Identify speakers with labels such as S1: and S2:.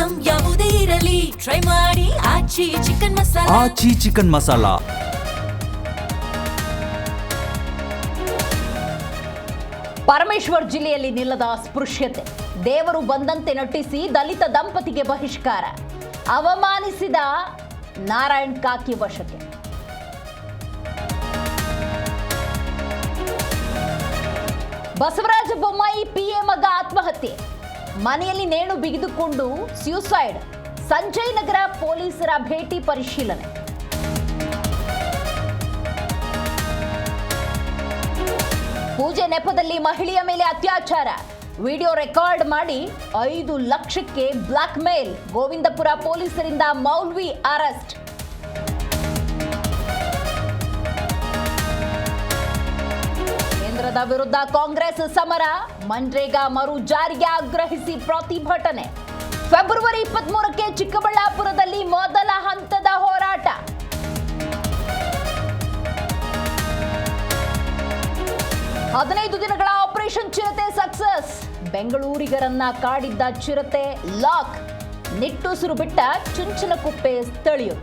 S1: Item ಯಾವುದೇ ಇರಲಿ try ಮಾಡಿ ಆಚಿ ಚಿಕನ್ ಮಸಾಲಾ.
S2: ಆಚಿ ಚಿಕನ್ ಮಸಾಲಾ.
S3: ಪರಮೇಶ್ವರ್ ಜಿಲ್ಲೆಯಲ್ಲಿ ನಿಲ್ಲದ ಅಸ್ಪೃಶ್ಯತೆ. ದೇವರು ಬಂದಂತೆ ನಟಿಸಿ ದಲಿತ ದಂಪತಿಗೆ ಬಹಿಷ್ಕಾರ. ಅವಮಾನಿಸಿದ ನಾರಾಯಣ್ ಕಾಕಿ ವಶಕ್ಕೆ. ಬಸವರಾಜ ಬೊಮ್ಮಾಯಿ ಪಿಎ ಮಗ ಆತ್ಮಹತ್ಯೆ. ಮನೆಯಲ್ಲಿ ನೇಣು ಬಿಗಿದುಕೊಂಡು ಸ್ಯೂಸೈಡ್. ಸಂಜಯ್ ನಗರ ಪೊಲೀಸರ ಭೇಟಿ ಪರಿಶೀಲನೆ. ಪೂಜೆ ನೆಪದಲ್ಲಿ ಮಹಿಳೆಯ ಮೇಲೆ ಅತ್ಯಾಚಾರ. ವಿಡಿಯೋ ರೆಕಾರ್ಡ್ ಮಾಡಿ 5 ಲಕ್ಷಕ್ಕೆ ಬ್ಲಾಕ್ ಮೇಲ್. ಗೋವಿಂದಪುರ ಪೊಲೀಸರಿಂದ ಮೌಲ್ವಿ ಅರೆಸ್ಟ್. ಕೇಂದ್ರದ ವಿರುದ್ಧ ಕಾಂಗ್ರೆಸ್ ಸಮರ. ಮನ್ರೇಗಾ ಮರು ಜಾರಿಗೆ ಆಗ್ರಹಿಸಿ ಪ್ರತಿಭಟನೆ. ಫೆಬ್ರವರಿ 23ಕ್ಕೆ ಚಿಕ್ಕಬಳ್ಳಾಪುರದಲ್ಲಿ ಮೊದಲ ಹಂತದ ಹೋರಾಟ. 15 ದಿನಗಳ ಆಪರೇಷನ್ ಚಿರತೆ ಸಕ್ಸಸ್. ಬೆಂಗಳೂರಿಗರನ್ನ ಕಾಡಿದ್ದ ಚಿರತೆ ಲಾಕ್. ನಿಟ್ಟುಸಿರು ಬಿಟ್ಟ ಚುಂಚನಕುಪ್ಪೆ ಸ್ಥಳೀಯರು.